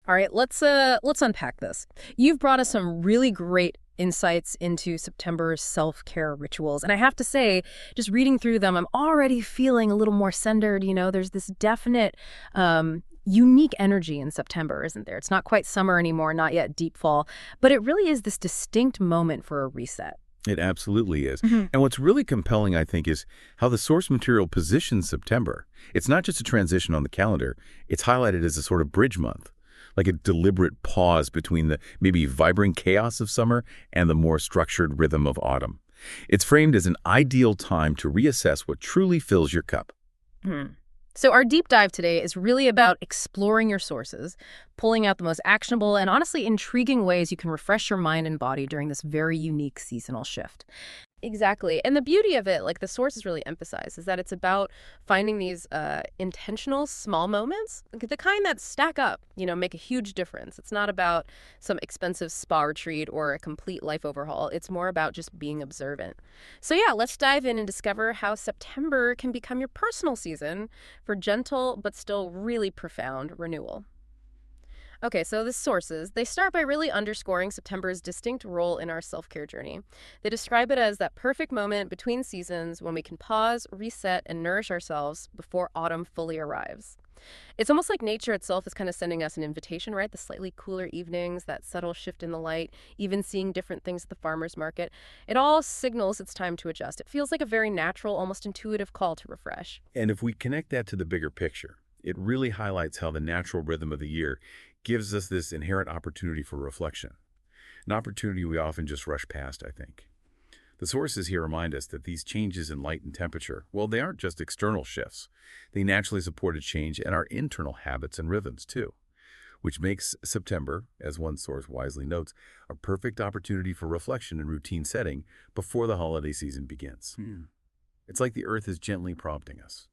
All right, let's unpack this. You've brought us some really great insights into September's self-care rituals. And I have to say, just reading through them, I'm already feeling a little more centered. There's this definite unique energy in September, isn't there? It's not quite summer anymore, not yet deep fall, but it really is this distinct moment for a reset. It absolutely is. Hmm. And what's really compelling, I think, is how the source material positions September. It's not just a transition on the calendar. It's highlighted as a sort of bridge month, like a deliberate pause between the maybe vibrant chaos of summer and the more structured rhythm of autumn. It's framed as an ideal time to reassess what truly fills your cup. Hmm. So our deep dive today is really about exploring your sources, pulling out the most actionable and honestly intriguing ways you can refresh your mind and body during this very unique seasonal shift. Exactly. And the beauty of it, like the sources really emphasize, is that it's about finding these intentional small moments, like the kind that stack up, make a huge difference. It's not about some expensive spa retreat or a complete life overhaul. It's more about just being observant. So yeah, let's dive in and discover how September can become your personal season for gentle but still really profound renewal. Okay, so the sources, they start by really underscoring September's distinct role in our self-care journey. They describe it as that perfect moment between seasons when we can pause, reset, and nourish ourselves before autumn fully arrives. It's almost like nature itself is kind of sending us an invitation, right? The slightly cooler evenings, that subtle shift in the light, even seeing different things at the farmer's market. It all signals it's time to adjust. It feels like a very natural, almost intuitive call to refresh. And if we connect that to the bigger picture, it really highlights how the natural rhythm of the year gives us this inherent opportunity for reflection, an opportunity we often just rush past, I think. The sources here remind us that these changes in light and temperature, well, they aren't just external shifts. They naturally support a change in our internal habits and rhythms, too, which makes September, as one source wisely notes, a perfect opportunity for reflection and routine setting before the holiday season begins. It's like the earth is gently prompting us,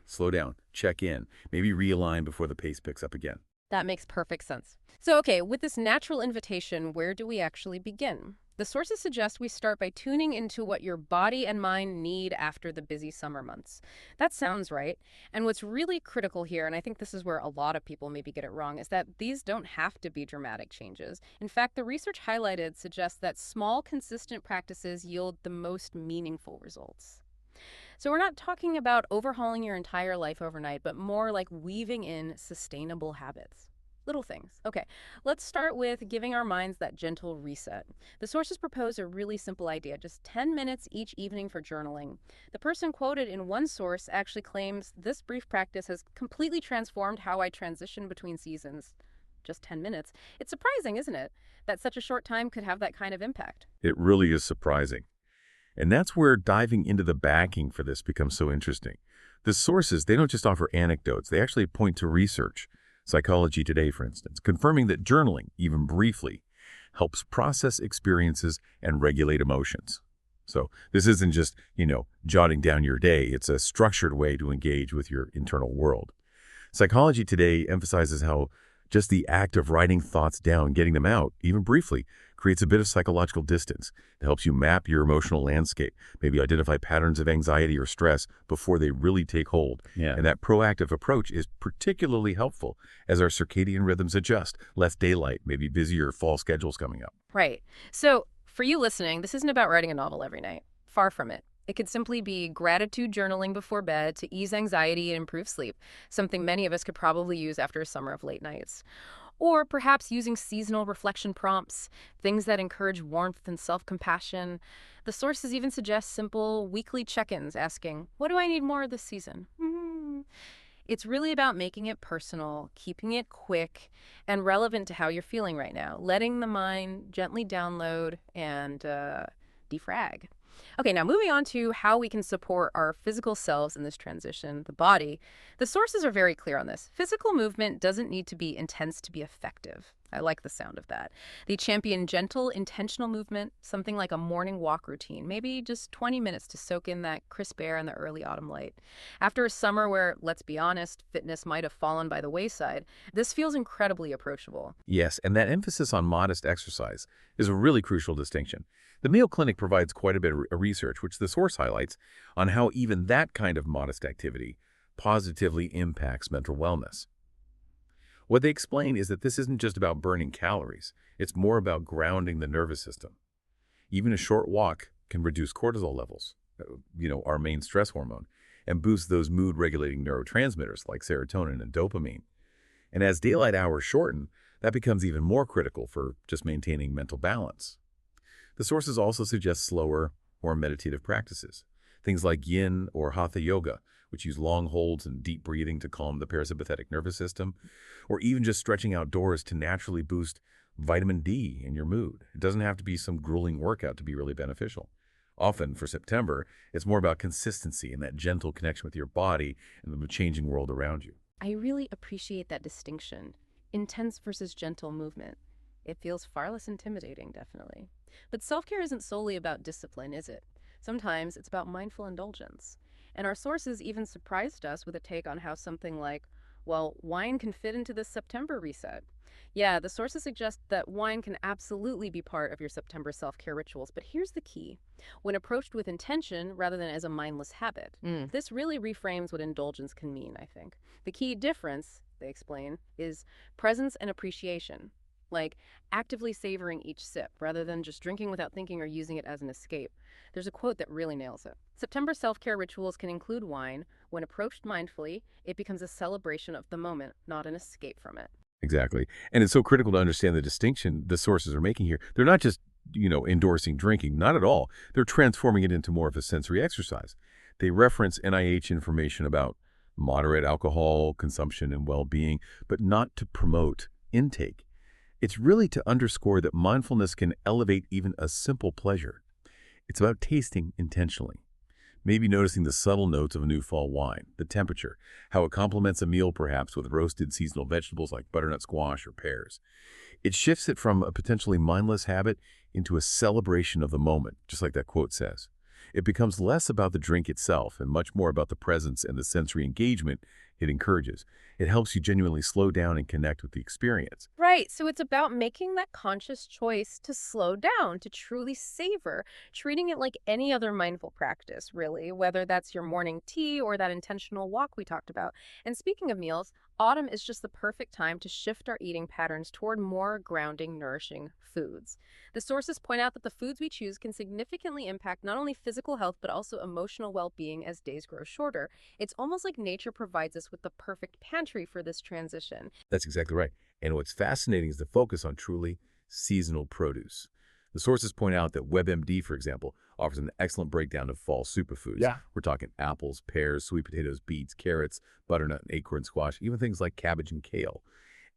slow down, check in, maybe realign before the pace picks up again. That makes perfect sense. So, okay, with this natural invitation, where do we actually begin? The sources suggest we start by tuning into what your body and mind need after the busy summer months. That sounds right. And what's really critical here, and I think this is where a lot of people maybe get it wrong, is that these don't have to be dramatic changes. In fact, the research highlighted suggests that small, consistent practices yield the most meaningful results. So we're not talking about overhauling your entire life overnight, but more like weaving in sustainable habits. Little things. Okay, let's start with giving our minds that gentle reset. The sources propose a really simple idea, just 10 minutes each evening for journaling. The person quoted in one source actually claims this brief practice has completely transformed how I transition between seasons. Just 10 minutes. It's surprising, isn't it, that such a short time could have that kind of impact? It really is surprising. And that's where diving into the backing for this becomes so interesting. The sources, they don't just offer anecdotes, they actually point to research. Psychology Today, for instance, confirming that journaling, even briefly, helps process experiences and regulate emotions. So this isn't just, jotting down your day. It's a structured way to engage with your internal world. Psychology Today emphasizes how just the act of writing thoughts down, getting them out, even briefly, creates a bit of psychological distance. It helps you map your emotional landscape, maybe identify patterns of anxiety or stress before they really take hold. Yeah. And that proactive approach is particularly helpful as our circadian rhythms adjust, less daylight, maybe busier fall schedules coming up. Right. So for you listening, this isn't about writing a novel every night. Far from it. It could simply be gratitude journaling before bed to ease anxiety and improve sleep, something many of us could probably use after a summer of late nights. Or perhaps using seasonal reflection prompts, things that encourage warmth and self-compassion. The sources even suggest simple weekly check-ins asking, what do I need more this season? It's really about making it personal, keeping it quick, and relevant to how you're feeling right now, letting the mind gently download and defrag. Okay, now moving on to how we can support our physical selves in this transition, the body. The sources are very clear on this. Physical movement doesn't need to be intense to be effective. I like the sound of that. They champion gentle, intentional movement, something like a morning walk routine, maybe just 20 minutes to soak in that crisp air and the early autumn light. After a summer where, let's be honest, fitness might have fallen by the wayside, this feels incredibly approachable. Yes, and that emphasis on modest exercise is a really crucial distinction. The Mayo Clinic provides quite a bit of research, which the source highlights, on how even that kind of modest activity positively impacts mental wellness. What they explain is that this isn't just about burning calories. It's more about grounding the nervous system. Even a short walk can reduce cortisol levels, our main stress hormone, and boost those mood-regulating neurotransmitters like serotonin and dopamine. And as daylight hours shorten, that becomes even more critical for just maintaining mental balance. The sources also suggest slower, more meditative practices, things like yin or hatha yoga, which use long holds and deep breathing to calm the parasympathetic nervous system, or even just stretching outdoors to naturally boost vitamin D in your mood. It doesn't have to be some grueling workout to be really beneficial. Often, for September, it's more about consistency and that gentle connection with your body and the changing world around you. I really appreciate that distinction. Intense versus gentle movement. It feels far less intimidating, definitely. But self-care isn't solely about discipline, is it? Sometimes it's about mindful indulgence. And our sources even surprised us with a take on how something like, well, wine can fit into this September reset. Yeah, the sources suggest that wine can absolutely be part of your September self-care rituals, but here's the key. When approached with intention rather than as a mindless habit, this really reframes what indulgence can mean, I think. The key difference, they explain, is presence and appreciation. Like actively savoring each sip rather than just drinking without thinking or using it as an escape. There's a quote that really nails it. September self-care rituals can include wine. When approached mindfully, it becomes a celebration of the moment, not an escape from it. Exactly. And it's so critical to understand the distinction the sources are making here. They're not just, endorsing drinking. Not at all. They're transforming it into more of a sensory exercise. They reference NIH information about moderate alcohol consumption and well-being, but not to promote intake. It's really to underscore that mindfulness can elevate even a simple pleasure. It's about tasting intentionally. Maybe noticing the subtle notes of a new fall wine, the temperature, how it complements a meal perhaps with roasted seasonal vegetables like butternut squash or pears. It shifts it from a potentially mindless habit into a celebration of the moment, just like that quote says. It becomes less about the drink itself and much more about the presence and the sensory engagement it encourages. It helps you genuinely slow down and connect with the experience. Right, so it's about making that conscious choice to slow down, to truly savor, treating it like any other mindful practice, really, whether that's your morning tea or that intentional walk we talked about. And speaking of meals, autumn is just the perfect time to shift our eating patterns toward more grounding, nourishing foods. The sources point out that the foods we choose can significantly impact not only physical health, but also emotional well-being as days grow shorter. It's almost like nature provides us with the perfect pantry for this transition. That's exactly right. And what's fascinating is the focus on truly seasonal produce. The sources point out that WebMD, for example, offers an excellent breakdown of fall superfoods. Yeah. We're talking apples, pears, sweet potatoes, beets, carrots, butternut, and acorn squash, even things like cabbage and kale.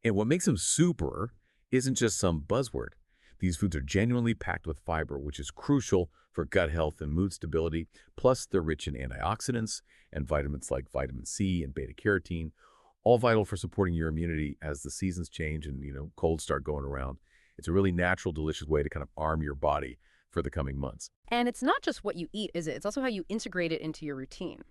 And what makes them super isn't just some buzzword. These foods are genuinely packed with fiber, which is crucial for gut health and mood stability. Plus, they're rich in antioxidants and vitamins like vitamin C and beta-carotene, all vital for supporting your immunity as the seasons change and, colds start going around. It's a really natural, delicious way to kind of arm your body for the coming months. And it's not just what you eat, is it? It's also how you integrate it into your routine.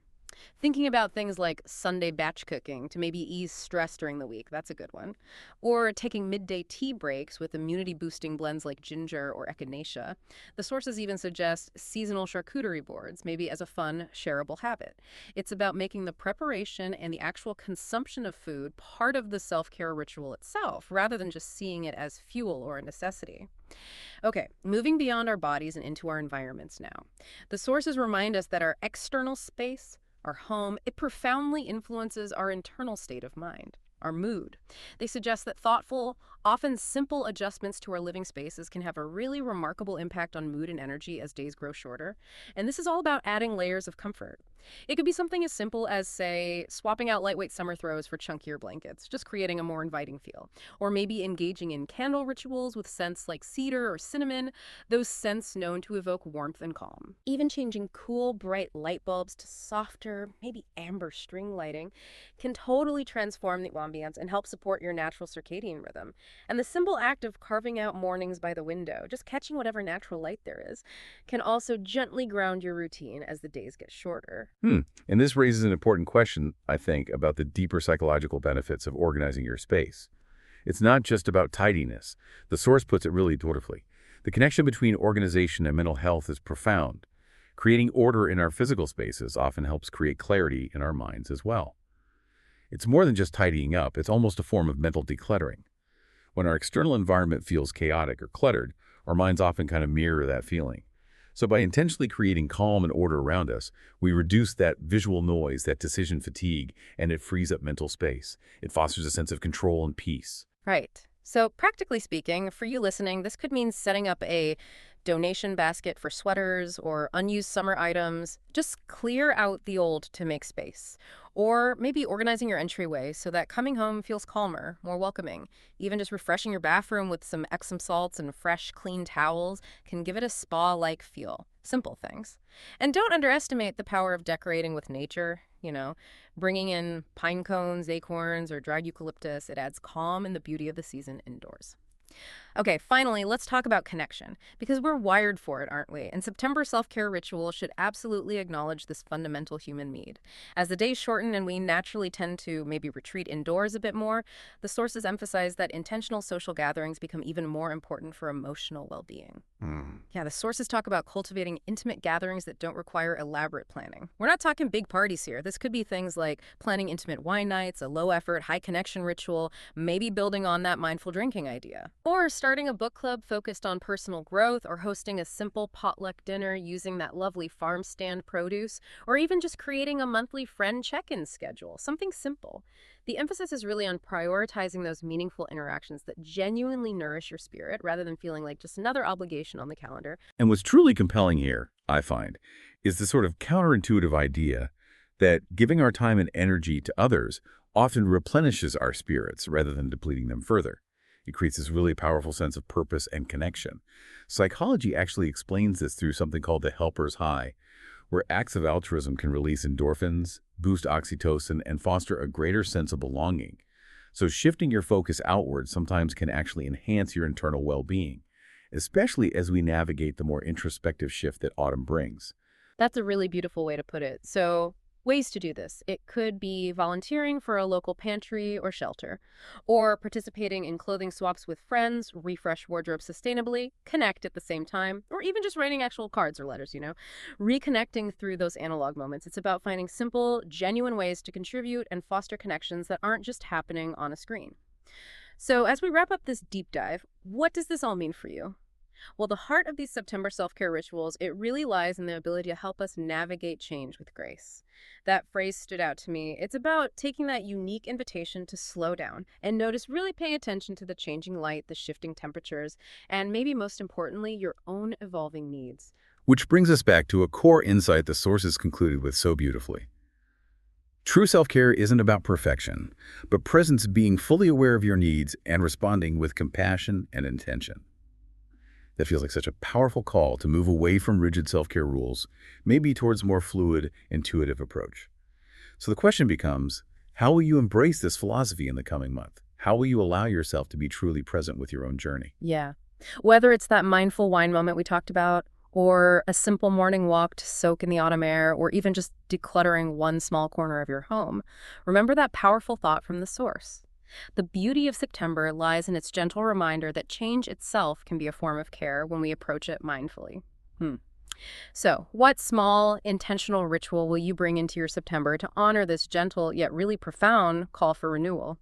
Thinking about things like Sunday batch cooking to maybe ease stress during the week, that's a good one. Or taking midday tea breaks with immunity-boosting blends like ginger or echinacea. The sources even suggest seasonal charcuterie boards, maybe as a fun, shareable habit. It's about making the preparation and the actual consumption of food part of the self-care ritual itself, rather than just seeing it as fuel or a necessity. Okay, moving beyond our bodies and into our environments now. The sources remind us that our external space, our home, it profoundly influences our internal state of mind, our mood. They suggest that thoughtful, often simple adjustments to our living spaces can have a really remarkable impact on mood and energy as days grow shorter. And this is all about adding layers of comfort. It could be something as simple as, say, swapping out lightweight summer throws for chunkier blankets, just creating a more inviting feel. Or maybe engaging in candle rituals with scents like cedar or cinnamon, those scents known to evoke warmth and calm. Even changing cool, bright light bulbs to softer, maybe amber string lighting can totally transform the ambiance and help support your natural circadian rhythm. And the simple act of carving out mornings by the window, just catching whatever natural light there is, can also gently ground your routine as the days get shorter. And this raises an important question, I think, about the deeper psychological benefits of organizing your space. It's not just about tidiness. The source puts it really beautifully. The connection between organization and mental health is profound. Creating order in our physical spaces often helps create clarity in our minds as well. It's more than just tidying up, it's almost a form of mental decluttering. When our external environment feels chaotic or cluttered, our minds often kind of mirror that feeling. So by intentionally creating calm and order around us, we reduce that visual noise, that decision fatigue, and it frees up mental space. It fosters a sense of control and peace. Right. So practically speaking, for you listening, this could mean setting up a donation basket for sweaters or unused summer items. Just clear out the old to make space. Or maybe organizing your entryway so that coming home feels calmer, more welcoming. Even just refreshing your bathroom with some Epsom salts and fresh, clean towels can give it a spa-like feel. Simple things. And don't underestimate the power of decorating with nature. Bringing in pine cones, acorns, or dried eucalyptus, it adds calm and the beauty of the season indoors. Okay, finally, let's talk about connection, because we're wired for it, aren't we? And September self-care rituals should absolutely acknowledge this fundamental human need. As the days shorten and we naturally tend to maybe retreat indoors a bit more, the sources emphasize that intentional social gatherings become even more important for emotional well-being. Yeah, the sources talk about cultivating intimate gatherings that don't require elaborate planning. We're not talking big parties here. This could be things like planning intimate wine nights, a low-effort, high-connection ritual, maybe building on that mindful drinking idea. Or starting a book club focused on personal growth, or hosting a simple potluck dinner using that lovely farm stand produce, or even just creating a monthly friend check-in schedule, something simple. The emphasis is really on prioritizing those meaningful interactions that genuinely nourish your spirit rather than feeling like just another obligation on the calendar. And what's truly compelling here, I find, is the sort of counterintuitive idea that giving our time and energy to others often replenishes our spirits rather than depleting them further. It creates this really powerful sense of purpose and connection. Psychology actually explains this through something called the helper's high, where acts of altruism can release endorphins, boost oxytocin, and foster a greater sense of belonging. So shifting your focus outward sometimes can actually enhance your internal well-being, especially as we navigate the more introspective shift that autumn brings. That's a really beautiful way to put it. So, ways to do this. It could be volunteering for a local pantry or shelter, or participating in clothing swaps with friends, refresh wardrobe sustainably, connect at the same time, or even just writing actual cards or letters. Reconnecting through those analog moments. It's about finding simple, genuine ways to contribute and foster connections that aren't just happening on a screen. So as we wrap up this deep dive, what does this all mean for you? Well, the heart of these September self-care rituals, it really lies in the ability to help us navigate change with grace. That phrase stood out to me. It's about taking that unique invitation to slow down and notice, really paying attention to the changing light, the shifting temperatures, and maybe most importantly, your own evolving needs. Which brings us back to a core insight the sources concluded with so beautifully. True self-care isn't about perfection, but presence, being fully aware of your needs and responding with compassion and intention. That feels like such a powerful call to move away from rigid self-care rules, maybe towards a more fluid, intuitive approach. So the question becomes, how will you embrace this philosophy in the coming month? How will you allow yourself to be truly present with your own journey? Yeah. Whether it's that mindful wine moment we talked about, or a simple morning walk to soak in the autumn air, or even just decluttering one small corner of your home, remember that powerful thought from the source. The beauty of September lies in its gentle reminder that change itself can be a form of care when we approach it mindfully. So, what small, intentional ritual will you bring into your September to honor this gentle yet really profound call for renewal?